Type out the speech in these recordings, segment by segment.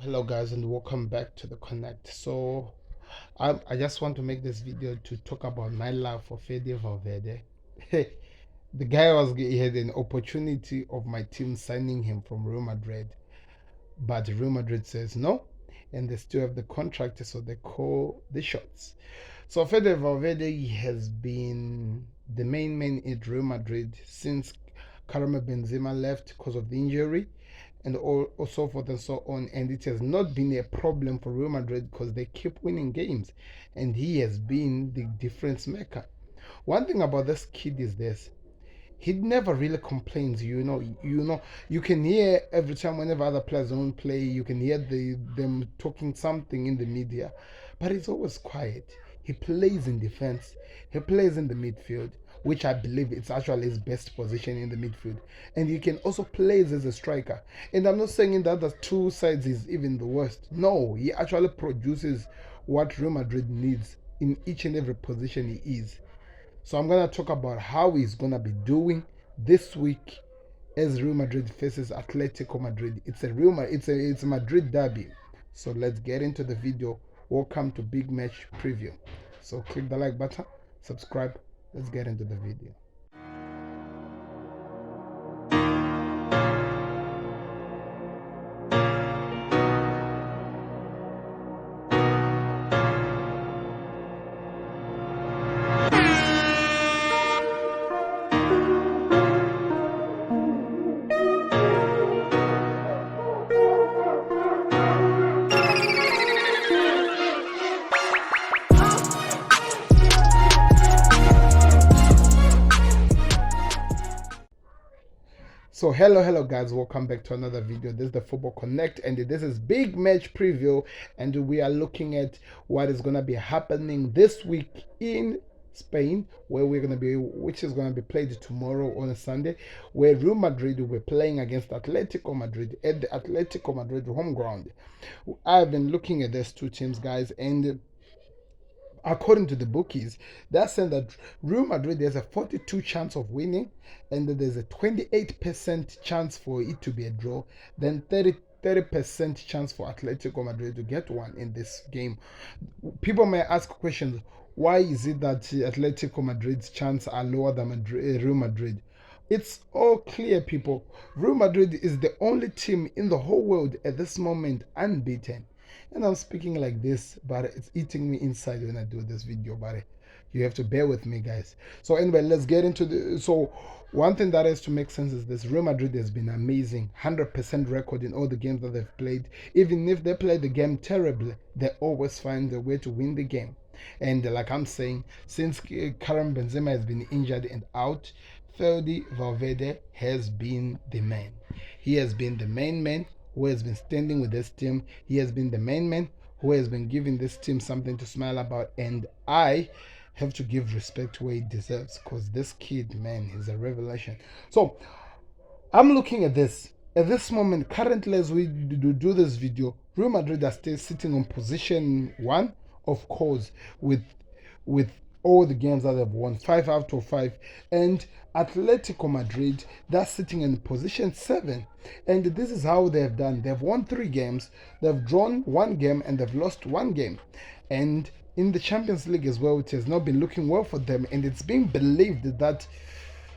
Hello guys and welcome back to the Connect. I just want to make this video to talk about my love for Fede Valverde. The guy he had an opportunity of my team signing him from Real Madrid, but Real Madrid says no, and they still have the contract, so they call the shots. So Fede Valverde has been the main man at Real Madrid since Karim Benzema left because of the injury and so forth and so on. And it has not been a problem for Real Madrid because they keep winning games, and he has been the difference maker. One thing about this kid is this: he never really complains. You can hear every time whenever other players don't play, you can hear them talking something in the media, but he's always quiet. He plays in defense. He plays in the midfield, which I believe it's actually his best position in the midfield. And he can also play as a striker. And I'm not saying in the other two sides is even the worst. No, he actually produces what Real Madrid needs in each and every position he is. So I'm gonna talk about how he's gonna be doing this week as Real Madrid faces Atletico Madrid. It's a Madrid Derby. So let's get into the video. Welcome to Big Match Preview. So click the like button, subscribe. Let's get into the video. So hello guys, welcome back to another video. This is the Football Connect and this is big match preview, and we are looking at what is going to be happening this week in Spain, which is going to be played tomorrow on a Sunday, where Real Madrid will be playing against Atletico Madrid at the Atletico Madrid home ground. I've been looking at these two teams, guys, and according to the bookies, they're saying that Real Madrid there's a 42 chance of winning, and there's a 28% chance for it to be a draw, then 30% chance for Atletico Madrid to get one in this game. People may ask questions: why is it that Atletico Madrid's chance are lower than Real Madrid? It's all clear, people. Real Madrid is the only team in the whole world at this moment unbeaten. And I'm speaking like this, but it's eating me inside when I do this video, but you have to bear with me, guys. So anyway, let's get into one thing that has to make sense is this: Real Madrid has been amazing, 100% record in all the games that they've played. Even if they play the game terribly, they always find a way to win the game. And like I'm saying, since Karim Benzema has been injured and out, Fede Valverde has been the man. He has been the main man who has been standing with this team. He has been the main man who has been giving this team something to smile about. And I have to give respect where he deserves, because this kid, man, is a revelation. So I'm looking at this. At this moment, currently as we do this video, Real Madrid are still sitting on position 1, of course, with all the games that they've won, 5 out of 5. And Atletico Madrid, they're sitting in position 7. And this is how they've done. They've won 3 games, they've drawn 1 game, and they've lost 1 game. And in the Champions League as well, it has not been looking well for them. And it's being believed that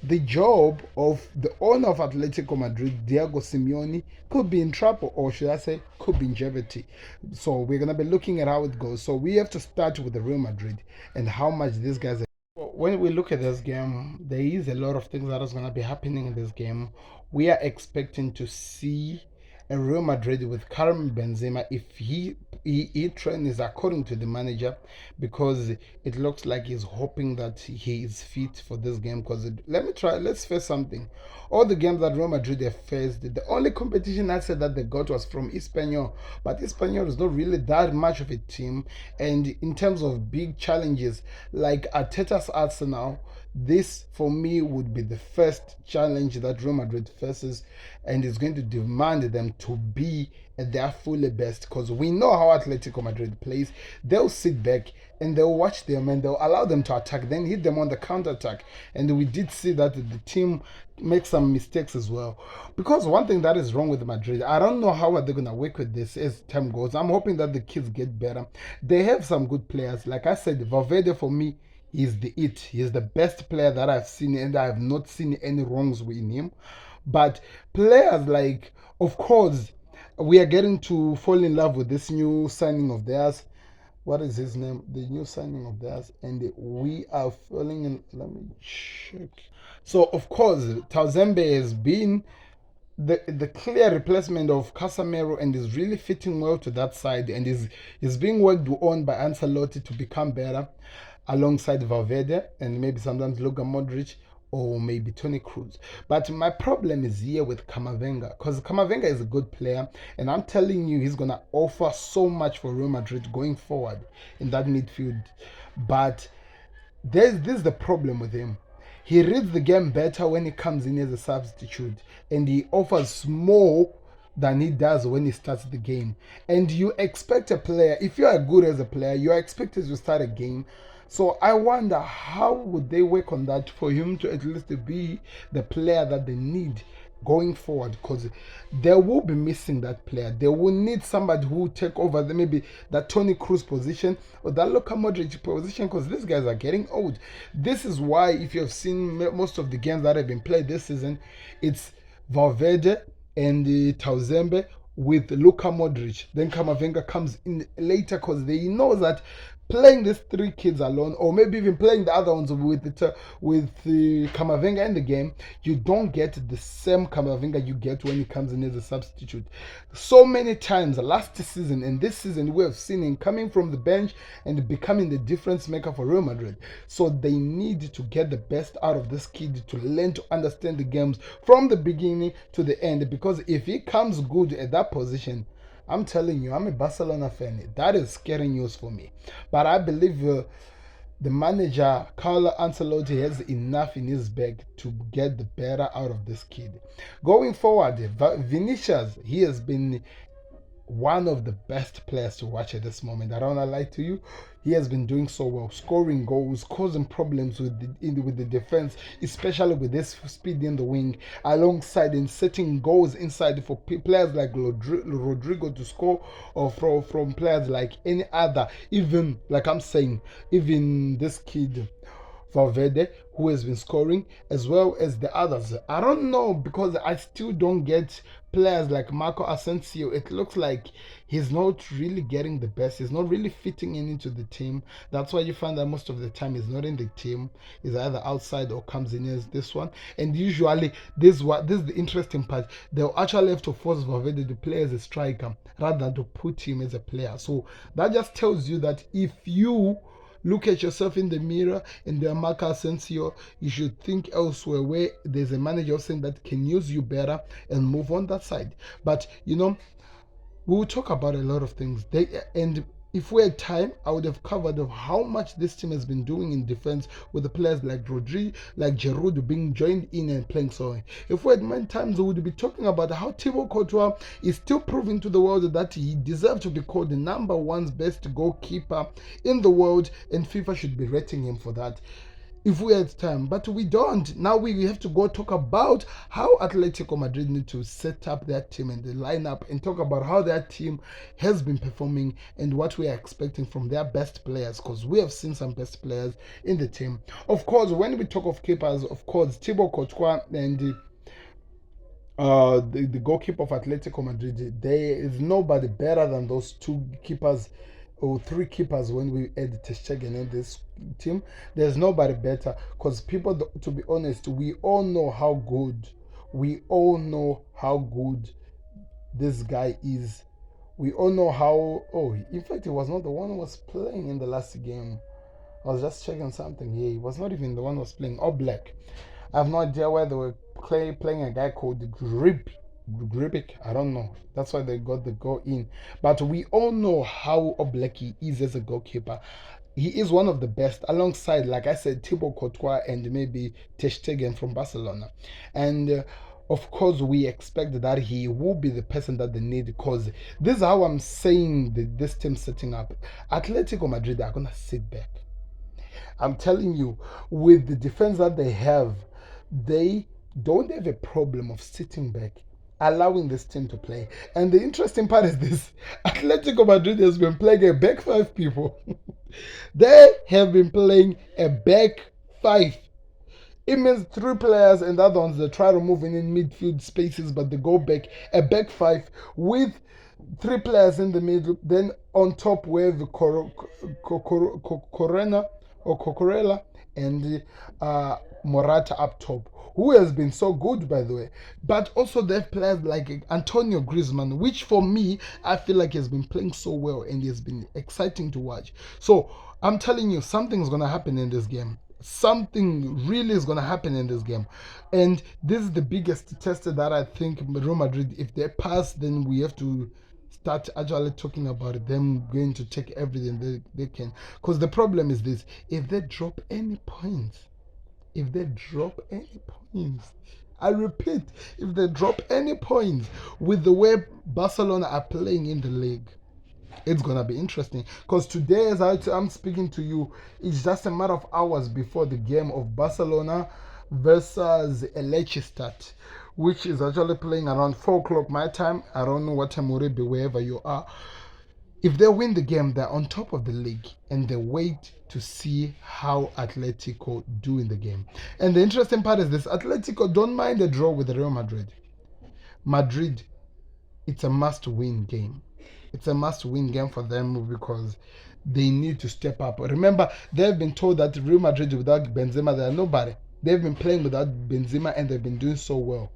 the job of the owner of Atletico Madrid, Diego Simeone, could be in trouble, or should I say, could be in jeopardy. So we're going to be looking at how it goes. So we have to start with the Real Madrid and how much these guys are. When we look at this game, there is a lot of things that is going to be happening in this game. We are expecting to see a Real Madrid with Karim Benzema, if he trains according to the manager, because it looks like he's hoping that he is fit for this game. Because let's face something: all the games that Real Madrid have faced, the only competition I said that they got was from Espanyol, but Espanyol is not really that much of a team. And in terms of big challenges like Arteta's Arsenal, This for me would be the first challenge that Real Madrid faces, and is going to demand them to be at their fully best, because we know how Atletico Madrid plays. They'll sit back and they'll watch them and they'll allow them to attack, then hit them on the counter attack. And we did see that the team make some mistakes as well. Because one thing that is wrong with Madrid, I don't know how are they gonna work with this as time goes. I'm hoping that the kids get better. They have some good players. Like I said, Valverde for me is the it. He's the best player that I've seen, and I have not seen any wrongs with him. But players like, of course, we are getting to fall in love with this new signing of theirs. What is his name? The new signing of theirs, and we are falling in. Let me check. So of course, Tauzembe has been the clear replacement of Casemiro, and is really fitting well to that side, and is being worked on by Ancelotti to become better alongside Valverde and maybe sometimes Luka Modric or maybe Toni Kroos. But my problem is here with Camavinga, because Camavinga is a good player, and I'm telling you, he's gonna offer so much for Real Madrid going forward in that midfield. But this is the problem with him. He reads the game better when he comes in as a substitute, and he offers more than he does when he starts the game. And you expect a player, if you are good as a player, you are expected to start a game. So I wonder how would they work on that for him to at least be the player that they need going forward, because they will be missing that player. They will need somebody who will take over maybe that Toni Kroos position or that Luka Modric position, because these guys are getting old. This is why, if you have seen most of the games that have been played this season, it's Valverde and Tauzembe with Luka Modric. Then Camavinga comes in later, because they know that playing these three kids alone, or maybe even playing the other ones with Camavinga in the game, you don't get the same Camavinga you get when he comes in as a substitute. So many times last season and this season, we have seen him coming from the bench and becoming the difference maker for Real Madrid. So they need to get the best out of this kid to learn to understand the games from the beginning to the end, because if he comes good at that position, I'm telling you, I'm a Barcelona fan. That is scary news for me. But I believe the manager, Carlo Ancelotti, has enough in his bag to get the better out of this kid. Going forward, Vinicius, he has been one of the best players to watch at this moment. I don't want to lie to you. He has been doing so well, scoring goals, causing problems with the defense, especially with this speed in the wing, alongside in setting goals inside for players like Rodrigo to score, or from players like any other. Even, like I'm saying, even this kid Valverde, who has been scoring, as well as the others. I don't know, because I still don't get players like Marco Asensio. It looks like he's not really getting the best. He's not really fitting into the team. That's why you find that most of the time he's not in the team. He's either outside or comes in as this one. And usually, this is the interesting part. They'll actually have to force Valverde to play as a striker rather than to put him as a player. So that just tells you that if you look at yourself in the mirror and the Marco Asensio, you should think elsewhere, where there's a manager saying that can use you better and move on that side. But we will talk about a lot of things. And if we had time, I would have covered of how much this team has been doing in defense with the players like Rodri, like Giroud being joined in and playing so. If we had many times, we would be talking about how Thibaut Courtois is still proving to the world that he deserves to be called the number one best goalkeeper in the world, and FIFA should be rating him for that if we had time. But we don't. Now we have to go talk about how Atletico Madrid need to set up their team and the lineup, and talk about how their team has been performing and what we are expecting from their best players, because we have seen some best players in the team. Of course, when we talk of keepers, of course, Thibaut Courtois and the goalkeeper of Atletico Madrid, there is nobody better than those two keepers or three keepers. When we add Ter Stegen in this team, there's nobody better, because people, to be honest, we all know how good this guy is. We all know how. In fact, he was not the one who was playing in the last game. I was just checking something here. He was not even the one who was playing. Black. I have no idea where they were playing a guy called Gribic. I don't know. That's why they got the goal in. But we all know how Oblak is as a goalkeeper. he is one of the best, alongside, like I said, Thibaut Courtois and maybe Ter Stegen from Barcelona. And of course, we expect that he will be the person that they need, because this is how I'm saying this team setting up. Atletico Madrid are going to sit back. I'm telling you, with the defense that they have, they don't have a problem of sitting back, allowing this team to play. And the interesting part is this: Atletico Madrid has been playing a back five, people. They have been playing a back five. It means three players and the other ones they try to move in midfield spaces, but they go back. A back five with three players in the middle. Then on top we have Corella and Morata up top, who has been so good, by the way. But also they have players like Antonio Griezmann, which for me, I feel like has been playing so well and has been exciting to watch. So I'm telling you, something's going to happen in this game. Something really is going to happen in this game. And this is the biggest test that I think Real Madrid, if they pass, then we have to start actually talking about them going to take everything they can. Because the problem is this: if they drop any points, I repeat, if they drop any points with the way Barcelona are playing in the league, it's gonna be interesting. Because today, as I'm speaking to you, it's just a matter of hours before the game of Barcelona versus Elche start, which is actually playing around 4 o'clock my time. I don't know what time will it be wherever you are. If they win the game, they're on top of the league, and they wait to see how Atletico do in the game. And the interesting part is this: Atletico don't mind a draw with Real Madrid. Madrid, it's a must-win game. It's a must-win game for them, because they need to step up. Remember, they've been told that Real Madrid without Benzema, they are nobody. They've been playing without Benzema and they've been doing so well.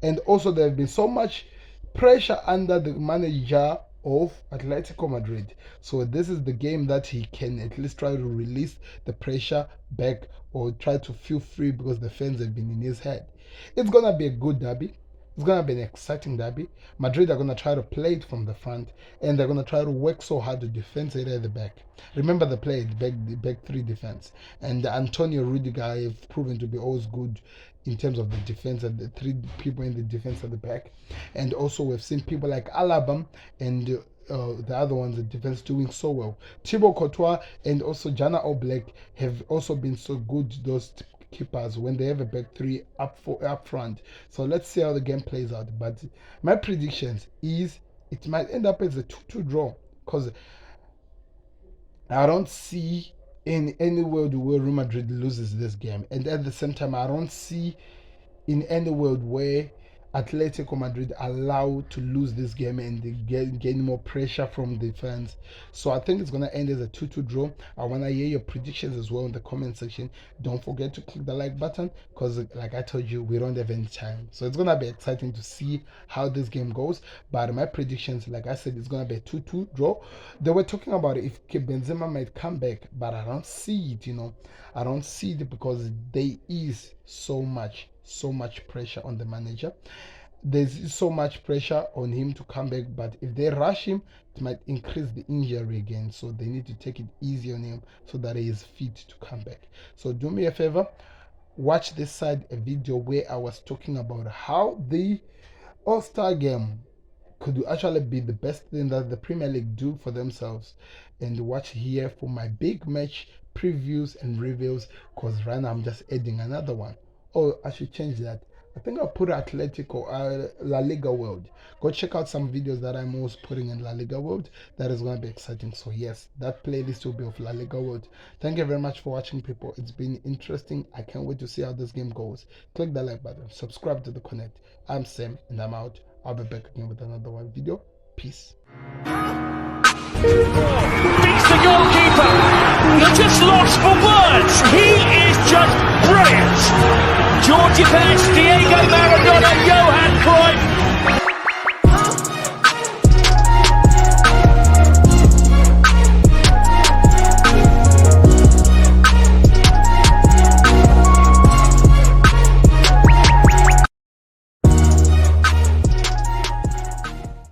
And also there have been so much pressure under the manager of Atletico Madrid. So this is the game that he can at least try to release the pressure back, or try to feel free, because the fans have been in his head. It's going to be a good derby. It's going to be an exciting derby. Madrid are going to try to play it from the front, and they're going to try to work so hard to defend it at the back. Remember, they played the back three defense, and Antonio Rudiger have proven to be always good in terms of the defense, and the three people in the defense at the back. And also we've seen people like Alaba and the other ones, the defense, doing so well. Thibaut Courtois and also Jana Oblak have also been so good, those keepers, when they have a back three up front. So let's see how the game plays out. But my predictions is it might end up as a 2-2 draw, because I don't see in any world where Real Madrid loses this game, and at the same time I don't see in any world where Atletico Madrid allowed to lose this game and they gain more pressure from the fans. So I think it's going to end as a 2-2 draw. I want to hear your predictions as well in the comment section. Don't forget to click the like button, because like I told you, we don't have any time. So it's going to be exciting to see how this game goes. But my predictions, like I said, it's going to be a 2-2 draw. They were talking about if Benzema might come back, but I don't see it, I don't see it, because there is so much pressure on the manager. There's so much pressure on him to come back, but if they rush him, it might increase the injury again. So they need to take it easy on him so that he is fit to come back. So do me a favor, watch this side a video where I was talking about how the All-Star game could actually be the best thing that the Premier League do for themselves, and watch here for my big match previews and reviews, because right now I'm just adding another one. Oh, I should change that. I think I'll put Atletico, La Liga World. Go check out some videos that I'm always putting in La Liga World. That is going to be exciting. So yes, that playlist will be of La Liga World. Thank you very much for watching, people. It's been interesting. I can't wait to see how this game goes. Click the like button. Subscribe to the Connect. I'm Sam and I'm out. I'll be back again with another one video. Peace. Beats the goalkeeper. Just lost for words. He is just brilliant. Georgie Best, Diego Maradona.